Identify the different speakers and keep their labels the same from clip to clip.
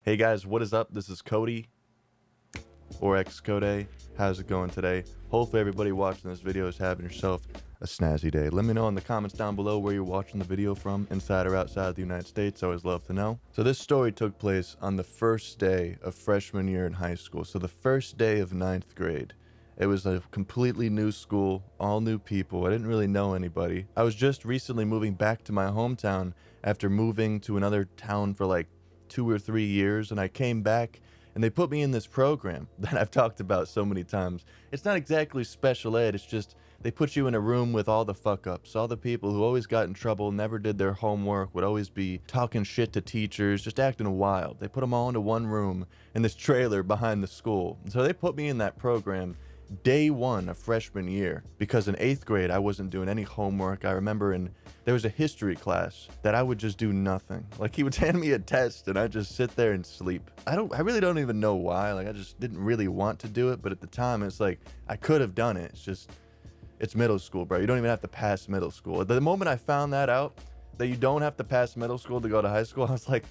Speaker 1: Hey guys, what is up? This is Cody, or xCodeh. How's it going today? Hopefully everybody watching this video is having yourself a snazzy day. Let me know in the comments down below where you're watching the video from, inside or outside the United States. I always love to know. So this story took place on the first day of freshman year in high school. So the first day of 9th grade. It was a completely new school, all new people. I didn't really know anybody. I was just recently moving back to my hometown after moving to another town for like 2 or 3 years, and I came back and they put me in this program that I've talked about so many times. It's not exactly special ed, it's just they put you in a room with all the fuck ups, all the people who always got in trouble, never did their homework, would always be talking shit to teachers, just acting wild. They put them all into one room in this trailer behind the school. And so they put me in that program day one of freshman year, because in 8th grade I wasn't doing any homework. I remember there was a history class that I would just do nothing. Like, he would hand me a test and I'd just sit there and sleep. I really don't even know why. Like, I just didn't really want to do it, but at the time it's like I could have done it. It's middle school, bro. You don't even have to pass middle school. The moment I found that out, that you don't have to pass middle school to go to high school, I was like,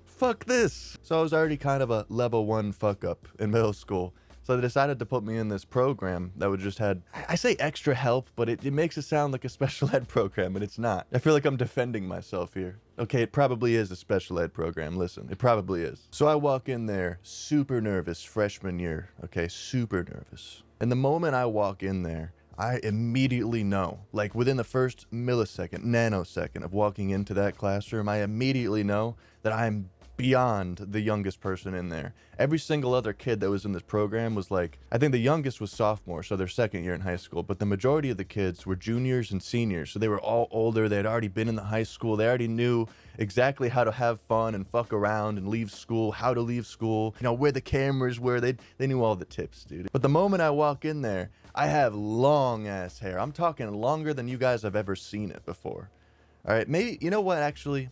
Speaker 1: fuck this. So I was already kind of a level 1 fuck up in middle school. So they decided to put me in this program that would just had, I say extra help, but it makes it sound like a special ed program, and it's not. I feel like I'm defending myself here. Okay, it probably is a special ed program. Listen, it probably is. So I walk in there super nervous freshman year. Okay, super nervous. And the moment I walk in there, I immediately know, like within the first millisecond, nanosecond of walking into that classroom, I immediately know that I'm beyond the youngest person in there. Every single other kid that was in this program was like, I think the youngest was sophomore, so their second year in high school, but the majority of the kids were juniors and seniors, so they were all older. They had already been in the high school. They already knew exactly how to have fun and fuck around and leave school, how to leave school, you know, where the cameras were. They knew all the tips, dude. But the moment I walk in there, I have long ass hair. I'm talking longer than you guys have ever seen it before. All right, maybe, you know what, actually,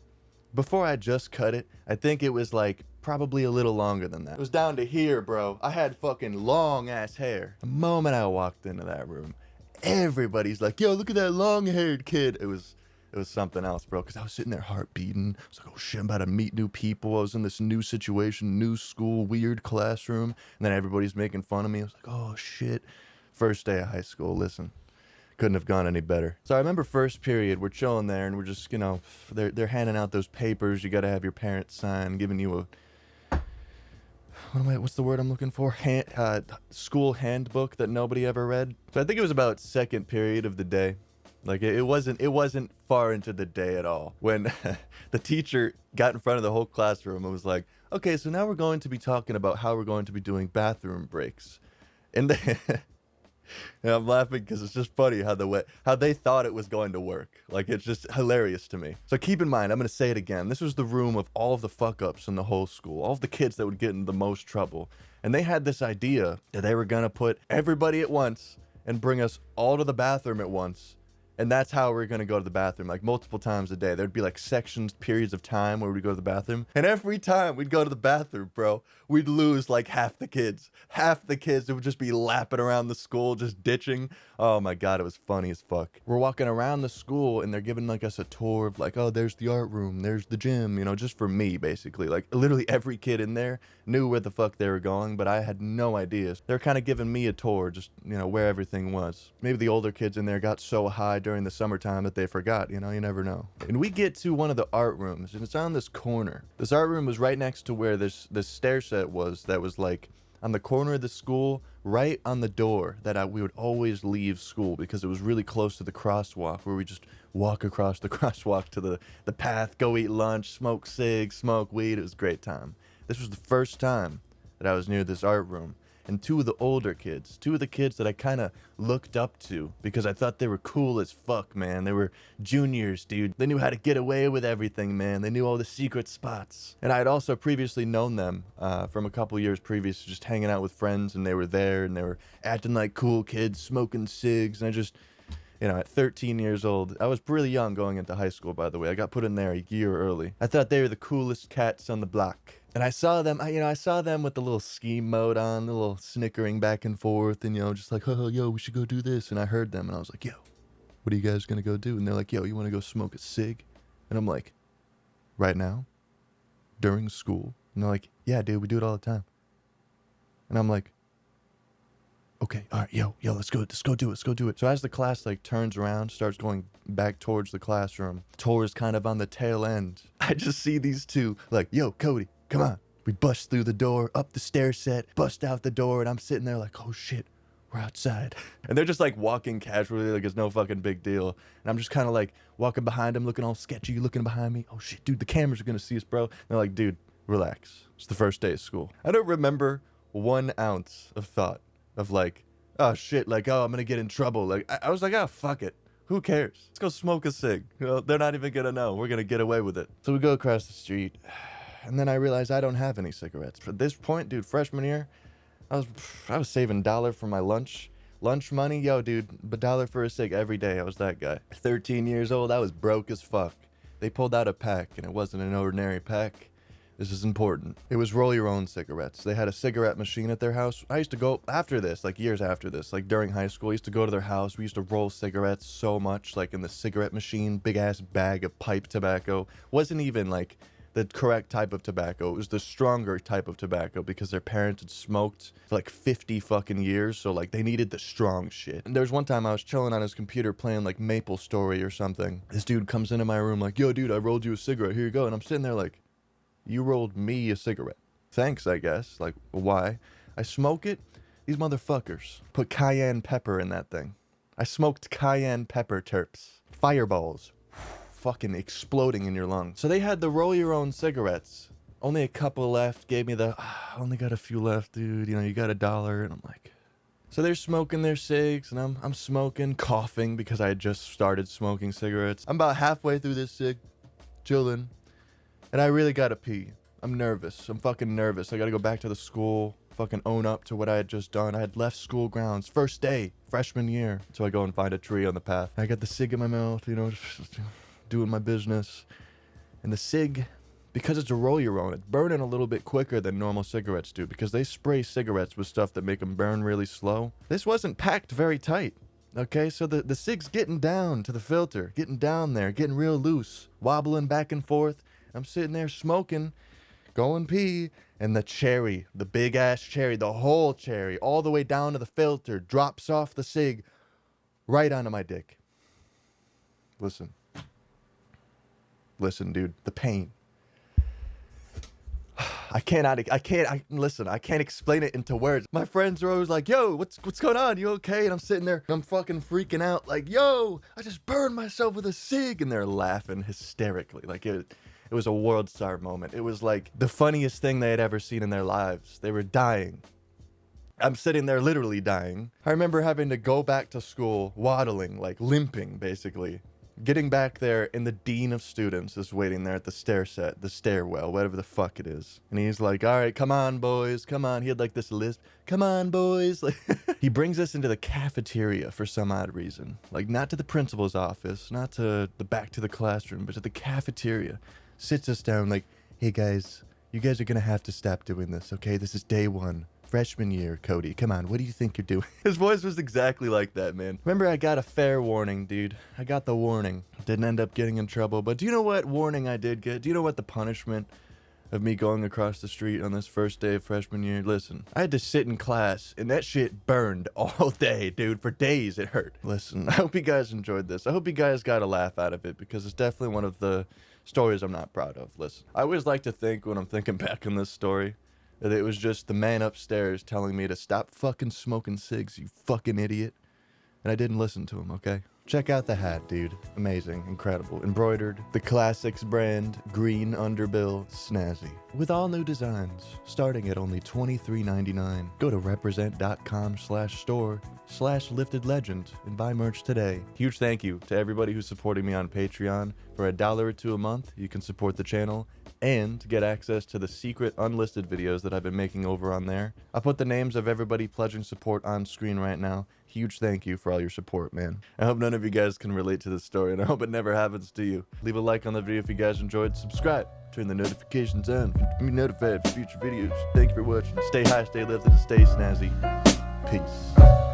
Speaker 1: before I just cut it, I think it was like probably a little longer than that. It was down to here, bro. I had fucking long ass hair. The moment I walked into that room, everybody's like, yo, look at that long haired kid. It was something else, bro, because I was sitting there heart beating. I was like, oh shit, I'm about to meet new people. I was in this new situation, new school, weird classroom, and then everybody's making fun of me. I was like, oh shit. First day of high school, listen. Couldn't have gone any better. So I remember first period, we're chilling there and we're just, you know, they're handing out those papers you got to have your parents sign, giving you what's the word I'm looking for? School handbook that nobody ever read. So I think it was about second period of the day. Like it wasn't far into the day at all when the teacher got in front of the whole classroom and was like, okay, so now we're going to be talking about how we're going to be doing bathroom breaks. And and I'm laughing because it's just funny how they thought it was going to work. Like, it's just hilarious to me. So keep in mind, I'm going to say it again. This was the room of all of the fuck-ups in the whole school, all of the kids that would get in the most trouble. And they had this idea that they were going to put everybody at once and bring us all to the bathroom at once. And that's how we're going to go to the bathroom, like multiple times a day. There'd be like sections, periods of time where we'd go to the bathroom. And every time we'd go to the bathroom, bro, we'd lose like half the kids. Half the kids, it would just be lapping around the school, just ditching. Oh my God, it was funny as fuck. We're walking around the school and they're giving like us a tour of like, oh, there's the art room, there's the gym, you know, just for me, basically. Like literally every kid in there knew where the fuck they were going, but I had no idea. They're kind of giving me a tour, just, you know, where everything was. Maybe the older kids in there got so high during the summertime that they forgot, you know, you never know. And we get to one of the art rooms and it's on this corner. This art room was right next to where this stair set was, that was like on the corner of the school, right on the door that we would always leave school because it was really close to the crosswalk where we just walk across the crosswalk to the path, go eat lunch, smoke cigs, smoke weed. It was a great time. This was the first time that I was near this art room. And two of the older kids, two of the kids that I kind of looked up to because I thought they were cool as fuck, man. They were juniors, dude. They knew how to get away with everything, man. They knew all the secret spots. And I had also previously known them from a couple years previous, just hanging out with friends, and they were there and they were acting like cool kids, smoking cigs. And I just, you know, at 13 years old, I was really young going into high school, by the way. I got put in there a year early. I thought they were the coolest cats on the block. And I saw them, I saw them with the little scheme mode on, the little snickering back and forth, and, you know, just like, oh, yo, we should go do this. And I heard them, and I was like, yo, what are you guys gonna go do? And they're like, yo, you wanna go smoke a cig? And I'm like, right now? during school? And they're like, yeah, dude, we do it all the time. And I'm like, okay, all right, yo, let's go do it. So as the class like turns around, starts going back towards the classroom, Tor's kind of on the tail end. I just see these two like, yo, Cody, come on. We bust through the door, up the stair set, bust out the door, and I'm sitting there like, oh shit, we're outside. And they're just like walking casually like it's no fucking big deal. And I'm just kind of like walking behind them, looking all sketchy, looking behind me. Oh shit, dude, the cameras are gonna see us, bro. And they're like, dude, relax. It's the first day of school. I don't remember 1 ounce of thought of like, oh shit, like, oh, I'm gonna get in trouble. Like, I was like, oh, fuck it. Who cares? Let's go smoke a cig. You know, they're not even gonna know. We're gonna get away with it. So we go across the street. And then I realized I don't have any cigarettes. At this point, dude, freshman year, I was saving $1 for my lunch money. Yo, dude, $1 for a cig every day. I was that guy. 13 years old, I was broke as fuck. They pulled out a pack, and it wasn't an ordinary pack. This is important. It was roll your own cigarettes. They had a cigarette machine at their house. I used to go after this, like years after this, like during high school, I used to go to their house. We used to roll cigarettes so much, like in the cigarette machine, big ass bag of pipe tobacco. Wasn't even like the correct type of tobacco. It was the stronger type of tobacco because their parents had smoked for like 50 fucking years. So like they needed the strong shit. And there was one time I was chilling on his computer playing like Maple Story or something. This dude comes into my room like, yo, dude, I rolled you a cigarette. Here you go. And I'm sitting there like, you rolled me a cigarette. Thanks, I guess. Like, why? I smoke it. These motherfuckers put cayenne pepper in that thing. I smoked cayenne pepper terps. Fireballs. Fucking exploding in your lungs. So they had the roll your own cigarettes. Only a couple left. Gave me the, only got a few left, dude. You know, you got $1. And I'm like, so they're smoking their cigs, and I'm smoking, coughing because I had just started smoking cigarettes. I'm about halfway through this cig, chilling, and I really gotta pee. I'm nervous. I'm fucking nervous. I gotta go back to the school, fucking own up to what I had just done. I had left school grounds, first day, freshman year. So I go and find a tree on the path. I got the cig in my mouth, you know, just doing my business. And the cig, because it's a roll your own, it's burning a little bit quicker than normal cigarettes do because they spray cigarettes with stuff that make them burn really slow. This wasn't packed very tight. Okay, so the cig's getting down to the filter, getting down there, getting real loose, wobbling back and forth. I'm sitting there smoking, going pee, and the cherry, the big ass cherry, the whole cherry, all the way down to the filter, drops off the cig right onto my dick. Listen, dude, the pain. I can't explain it into words. My friends are always like, yo, what's going on? You okay? And I'm sitting there, I'm fucking freaking out like, yo, I just burned myself with a cig. And they're laughing hysterically. Like it was a world star moment. It was like the funniest thing they had ever seen in their lives. They were dying. I'm sitting there literally dying. I remember having to go back to school, waddling, like limping, basically. Getting back there, and the dean of students is waiting there at the stairwell, whatever the fuck it is. And he's like, all right, come on, boys, come on. He had like this list. Come on, boys. Like, he brings us into the cafeteria for some odd reason. Like, not to the principal's office, not to the back to the classroom, but to the cafeteria. Sits us down like, hey, guys, you guys are going to have to stop doing this, okay? This is day 1. Freshman year, Cody. Come on, what do you think you're doing? His voice was exactly like that, man. Remember, I got a fair warning, dude. I got the warning. Didn't end up getting in trouble, but do you know what warning I did get? Do you know what the punishment of me going across the street on this first day of freshman year? Listen, I had to sit in class, and that shit burned all day, dude. For days, it hurt. Listen, I hope you guys enjoyed this. I hope you guys got a laugh out of it, because it's definitely one of the stories I'm not proud of. Listen, I always like to think when I'm thinking back on this story, that it was just the man upstairs telling me to stop fucking smoking cigs, you fucking idiot. And I didn't listen to him, okay? Check out the hat, dude. Amazing, incredible. Embroidered, the Classics brand, green underbill, snazzy. With all new designs, starting at only $23.99. Go to represent.com/store/liftedlegend and buy merch today. Huge thank you to everybody who's supporting me on Patreon. For $1 or $2 a month, you can support the channel and get access to the secret unlisted videos that I've been making over on there. I'll put the names of everybody pledging support on screen right now. Huge thank you for all your support, man. I hope none of you guys can relate to this story, and I hope it never happens to you. Leave a like on the video if you guys enjoyed. Subscribe. Turn the notifications on to be notified for future videos. Thank you for watching. Stay high, stay lifted, and stay snazzy. Peace.